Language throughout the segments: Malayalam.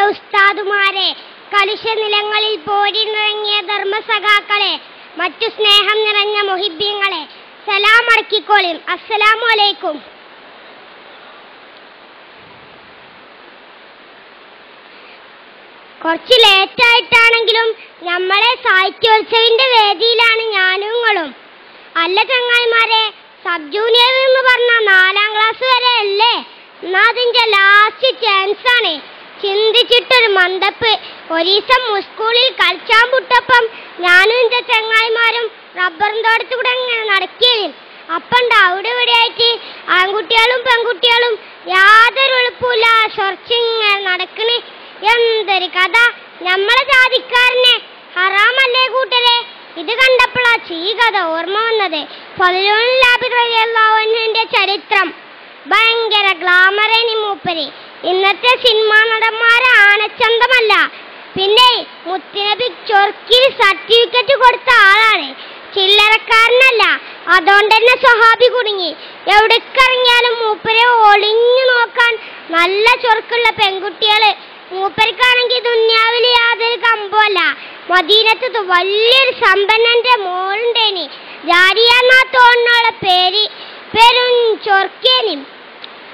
ഉസ്താദുമാരെ, കലുഷ നിലങ്ങളിൽ പോരിനിറങ്ങിയ ധർമ്മസഖാക്കളെ, മറ്റു സ്നേഹം നിറഞ്ഞ മുഹിബ്ബീങ്ങളെ, സലാം അടക്കിക്കോളിൻ. അസ്സലാമു അലൈക്കും. കുറച്ച് ലേറ്റായിട്ടാണെങ്കിലും നമ്മളെ സാഹിത്യോത്സവിന്റെ വേദിയിലാണ് ഞാനും നിങ്ങളും. അല്ല ചങ്ങായിമാരെ, സബ് ജൂനിയർ എന്ന് പറഞ്ഞ 4ാം ക്ലാസ് വരെ അല്ലേ? എന്നാ അതിന്റെ ലാസ്റ്റ് ചാൻസ് ആണ്. ചിന്തിച്ചിട്ടൊരു മന്ദപ്പ്. ഒരീസം സ്കൂളിൽ കളിച്ചാൻ വിട്ടപ്പം ഞാനും എന്റെ ചങ്ങായിമാരും റബ്ബറും തോട്ടത്തിൽ കൂടെ ഇങ്ങനെ നടക്കുകയും അപ്പണ്ട് അവിടെ ഇവിടെ ആയിട്ട് ആൺകുട്ടികളും പെൺകുട്ടികളും യാതൊരു എളുപ്പമില്ല ചൊറച്ചിങ്ങനെ നടക്കണേ. എന്തൊരു കഥ! നമ്മളെ ജാതിക്കാരനെ ഹറാമല്ലേ കൂട്ടരെ? ഇത് കണ്ടപ്പോഴാ ഈ കഥ ഓർമ്മ വന്നത്. ഫളിലുല്ലാഹിന്റെ ചരിത്രം ഭയങ്കര ഗ്ലാമറേനി മൂപ്പര്. ഇന്നത്തെ സിനിമാ നടന്മാരെ ആനച്ചന്തമല്ല. പിന്നെ മുത്തുനബി ചൊർക്കിൽ സർട്ടിഫിക്കറ്റ് കൊടുത്ത ആളാണ്, ചില്ലറക്കാരനല്ല. അതുകൊണ്ട് തന്നെ സ്വഹാബി കുടുങ്ങി. എവിടേക്കിറങ്ങിയാലും മൂപ്പരെ ഒളിഞ്ഞു നോക്കാൻ നല്ല ചൊർക്കുള്ള പെൺകുട്ടികള്. മൂപ്പർക്കാണെങ്കിൽ ദുന്യാവിൽ യാതൊരു കമ്പമല്ല. മദീനത്ത് വലിയൊരു സമ്പന്നന്റെ മോളുണ്ടേനി, ജാരിയെന്നാ തോന്നുന്ന പേരും ചൊർക്കേനി.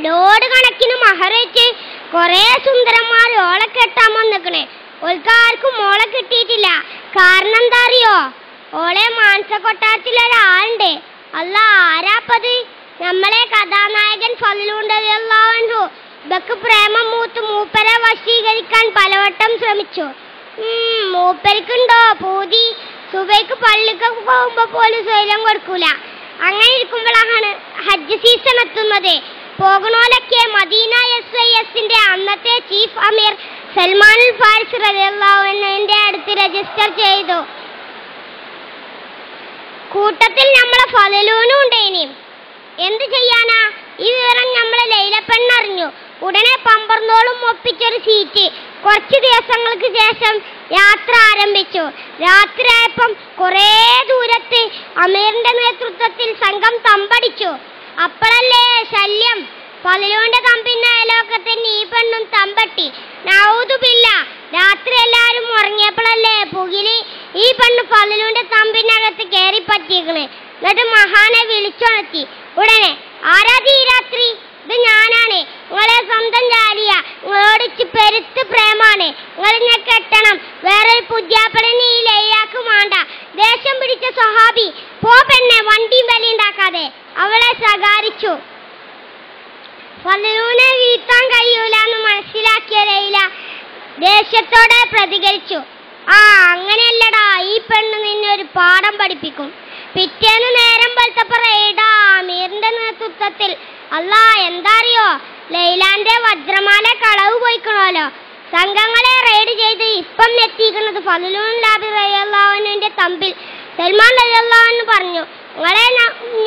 ലോഡ് കണക്കിന് മഹറേറ്റ് കൊറേ സുന്ദരന്മാർ ഓളെ കെട്ടാൻ വന്നിക്കണേ. ഓൾക്കാർക്കും മോളെ കിട്ടിയിട്ടില്ല. കാരണം എന്താ അറിയോ? ഓളെ മാനസ കൊട്ടാരത്തിലൊരാളുണ്ട്. അല്ല, ആരാപ്പത്? നമ്മളെ കഥാനായകൻ ഫളിലുല്ലാഹു. ഇതൊക്കെ പ്രേമം മൂത്ത് മൂപ്പരെ വശീകരിക്കാൻ പലവട്ടം ശ്രമിച്ചു. മൂപ്പർക്കുണ്ടോ പൂതി? സുബൈക്ക് പള്ളിക്കൊക്കെ പോകുമ്പോ പോലും സ്വൈര്യം കൊടുക്കൂല. അങ്ങനെ ഇരിക്കുമ്പോഴാണ് ഹജ്ജ് സീസൺ എത്തുന്നത്. പോകണോലൊക്കെ മദീന SYSന്റെ അന്നത്തെ ചീഫ് അമീർ സൽമാൻ ഫാരിസ് റളിയല്ലാഹു അൻഹുവിന്റെ അടുത്ത് രജിസ്റ്റർ ചെയ്തു. കൂട്ടത്തിൽ നമ്മളെ ഫളിലൂനും ഉണ്ടേനി. എന്ത് ചെയ്യാനാ? ഈ വിവരം നമ്മളെ ലൈലപ്പെണ്ണറിഞ്ഞു. ഉടനെ പമ്പർന്നോളും ഒപ്പിച്ചൊരു സീറ്റ്. കുറച്ചു ദിവസങ്ങൾക്ക് ശേഷം യാത്ര ആരംഭിച്ചു. രാത്രിയായപ്പം കുറേ ദൂരത്ത് അമീറിന്റെ നേതൃത്വത്തിൽ സംഘം തമ്പടിച്ചു. അപ്പോഴല്ലേ ശല്യം. ഫളിലുവിന്റെ തമ്പിന്റെ അയലോക്കത്തിന് ഈ പെണ്ണും തമ്പട്ടി. നൗദുബില്ല. രാത്രി എല്ലാരും ഉറങ്ങിയപ്പോഴല്ലേ പുകില് ഈ പെണ്ണ് ഫളിലുവിന്റെ തമ്പിനകത്ത് കയറി പറ്റിയേക്കണ്. എന്നിട്ട് മഹാനെ വിളിച്ചുണർത്തി. ഉടനെ, ആരാധി ഈ രാത്രി? ഇത് ഞാനാണ്, നിങ്ങളെ സ്വന്തം ജാലിയ. നിങ്ങളോട് പെരുത്ത് പ്രേമാണ്. നിങ്ങളിന്നെ കെട്ടണം. വേറൊരു പുതിയാപ്പളനെ ഈ ലൈലാക്ക് വേണ്ട. ദേഷ്യം പിടിച്ച സ്വഹാബി, പോ പെണ്ണെ, വണ്ടിയും വലിയുണ്ടാക്കാതെ അവളെ ശകാരിച്ചു. ഫളിലുവിനെ വീഴ്ത്താൻ കഴിയൂലെന്ന് മനസ്സിലാക്കിയ ലൈല ദേഷ്യത്തോടെ പ്രതികരിച്ചു. അങ്ങനെയല്ലടാ, ഈ പെണ്ണ് നിന്നെ ഒരു പാഠം പഠിപ്പിക്കും. പിറ്റേന്ന് നേരം വെളുത്തപ്പോ റെയ്ഡാ അമീറിന്റെ നേതൃത്വത്തിൽ. അല്ലാ, എന്താ അറിയോ? ലൈലാന്റെ വജ്രമാല കളവ് പോയിക്കണോലോ. സംഘങ്ങളെ റെയ്ഡ് ചെയ്ത് ഇപ്പം എത്തിക്കുന്നത് ഫളിലുല്ലാഹി റളിയല്ലാഹു അൻഹുവിന്റെ തമ്പിൽ സൽമാൻ റളിയല്ലാഹു അൻഹു പറഞ്ഞു, നിങ്ങളെ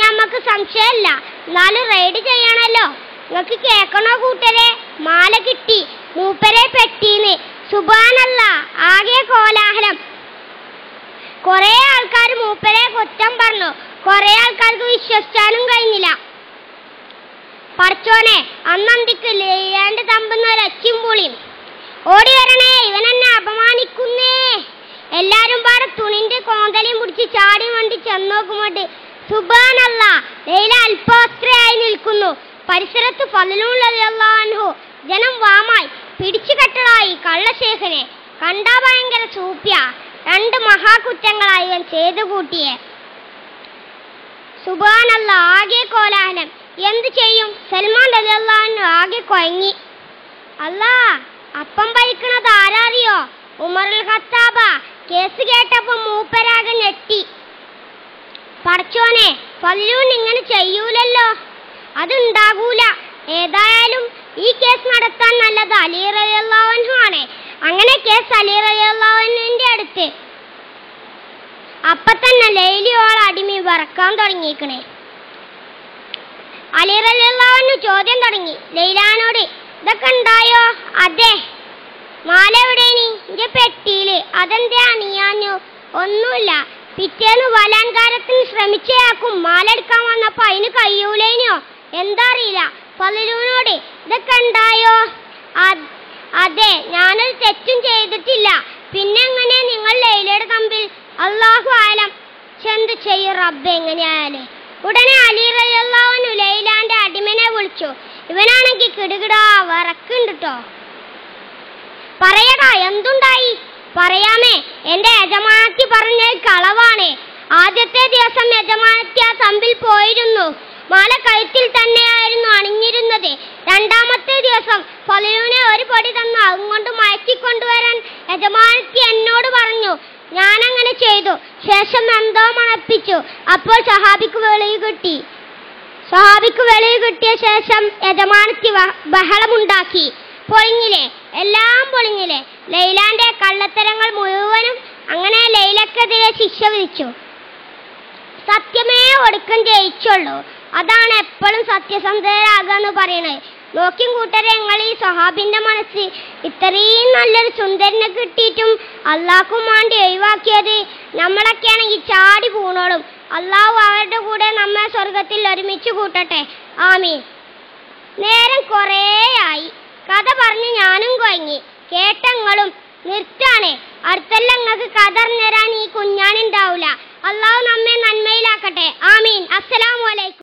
ഞമ്മക്ക് സംശയമില്ല, എന്നാലും റെയ്ഡ് ചെയ്യണല്ലോ. നിങ്ങൾക്ക് കേൾക്കണോ കൂട്ടരെ? മാല കിട്ടി, മൂപ്പരെ പെട്ടീന്ന്. സുബ്ഹാനല്ലാഹ്, ആകെ കോലാഹലം. കുറെ ആൾക്കാർ മൂപ്പരെ കുറ്റം പറഞ്ഞു. കുറെ ആൾക്കാർക്ക് വിശ്വസിച്ചാലും കഴിഞ്ഞില്ല. പടച്ചോനെ, അന്നന്തിക്ക് ലൈലാന്റെ തമ്പുന്ന ഒരച്ചും പുളിയും. ഓടി വരണേ, ഇവനെന്നെ അപമാനിക്കുന്നേ. എല്ലാരും പാടെ തുണിന്റെ കോന്തലയും പിടിച്ച് ചാടി വണ്ടി ചെന്നോക്കുമ്പോട്ട് സുബ്ഹാനല്ലാഹ്, ലൈല അല്പവസ്ത്രയായി നിൽക്കുന്നു. പരിസരത്ത് ഫളിലുല്ലാഹി അൻഹു. ജനം വാമായി പിടിച്ചു കെട്ടടായി കള്ളശേഖനെ. കണ്ടാ ഭയങ്കര സൂപ്യ. 2 മഹാകുറ്റങ്ങളായി ഇവൻ ചെയ്തു കൂട്ടിയെ. സുബ്ഹാനല്ലാഹ്, ആകെ കോലാഹലം. എന്തു ചെയ്യും? സൽമാൻ റളിയല്ലാഹു അൻഹു ആകെ കൊയങ്ങി. അല്ലാ, അപ്പം ഭരിക്കണത് ആരാറിയോ? ഉമറുൽ ഖത്താബ. കേസ് കേട്ടപ്പോ മൂപ്പരാകെ ഞെട്ടി. പടച്ചോനെ, ഫളിലൂൻ ഇങ്ങനെ ചെയ്യൂലല്ലോ. അതുണ്ടാകൂല. ഏതായാലും ഈ കേസ് നടത്താൻ നല്ലത് അലി റളിയല്ലാഹു അൻഹു ആണ്. അങ്ങനെ കേസ് അലി റളിയല്ലാഹു അൻഹുവിന്റെ അടുത്ത്. അപ്പൊ തന്നെ ലൈലിയോൾ അടിമി വിറക്കാൻ തുടങ്ങിയിരിക്കണേ. അലി റളിയല്ലാഹു അൻഹു ചോദ്യം തുടങ്ങി ലൈലാനോട്. ഇതൊക്കെ ഉണ്ടായോ? അതെ. മാല എവിടെനി? എന്റെ പെട്ടിയില്. അതെന്തേ അണിയാഞ്ഞു? ഒന്നുമില്ല. പിറ്റേന്ന് ബലാത്കാരത്തിന് ശ്രമിച്ചയാൾക്കും മാല എടുക്കാൻ വന്നപ്പോ അതിന് കഴിയൂലേനോ? എന്താ അറിയില്ല. ഫളിലുവിനോട് ഇതൊക്കെ ഉണ്ടായോ? അതെ, ഞാനൊരു തെറ്റും ചെയ്തിട്ടില്ല. പിന്നെ എങ്ങനെ നിങ്ങൾ ലൈലയുടെ തമ്പിൽ? അല്ലാഹു ആലം. ചെന്ത് ചെയ്യും റബ്ബ് എങ്ങനെയായാലേ. ഉടനെ അലി റളിയല്ലാഹു അൻഹു ലൈലാന്റെ അടിമനെ വിളിച്ചു. ഇവനാണെങ്കിൽ കിടുകിടാ വിറക്കുണ്ട്. പറയടാ, എന്തുണ്ടായി? പറയാമേ, എന്റെ യജമാനത്തി പറഞ്ഞത് കളവാണ്. ആദ്യത്തെ ദിവസം യജമാനത്തി ആ തമ്പിൽ പോയിരുന്നു. മാല കഴുത്തിൽ തന്നെയായിരുന്നു അണിഞ്ഞിരുന്നത്. രണ്ടാമത്തെ ദിവസം ഫലൂനെ ഒരു പൊടി തന്നു അതുകൊണ്ട് മയക്കിക്കൊണ്ടുവരാൻ യജമാനത്തി എന്നോട് പറഞ്ഞു. ഞാനങ്ങനെ ചെയ്തു. ശേഷം എന്തോ മണപ്പിച്ചു. അപ്പോൾ സഹാബിക്ക് വെളിവ് കിട്ടിയ ശേഷം യജമാനത്തി ബഹളമുണ്ടാക്കി. പൊളിഞ്ഞില്ലേ, എല്ലാം പൊളിഞ്ഞില്ലേ. ലൈലാന്റെ കള്ളത്തരങ്ങൾ മുഴുവനും. അങ്ങനെ ലൈലക്കെതിരെ ശിക്ഷ വിധിച്ചു. സത്യമേ ഒടുക്കം ജയിച്ചുള്ളൂ. അതാണ് എപ്പോഴും സത്യസന്ധരാകാന്ന് പറയണത്. നോക്കിയും കൂട്ടരെ, നിങ്ങൾ ഈ സഹാബിന്റെ മനസ്സ് ഇത്രയും നല്ലൊരു സുന്ദരനെ കിട്ടിയിട്ടും അള്ളാഹ്ക്കും വേണ്ടി ഒഴിവാക്കിയത്. നമ്മളൊക്കെ ആണെങ്കിൽ ചാടി പൂണോളും. അള്ളാഹു അവരുടെ കൂടെ നമ്മെ സ്വർഗത്തിൽ ഒരുമിച്ച് കൂട്ടട്ടെ, ആമീൻ. നേരം കുറേയായി. കഥ പറഞ്ഞ് ഞാനും കൊയങ്ങി. കേട്ടങ്ങളും നിർത്താണേ. അടുത്തെല്ലാം നിങ്ങൾക്ക് കഥ അറിഞ്ഞുതരാൻ ഈ കുഞ്ഞാനുണ്ടാവൂല. അള്ളാഹു നമ്മെ നന്മയിലാക്കട്ടെ, ആമീൻ. അസ്സലാമു അലൈക്കും.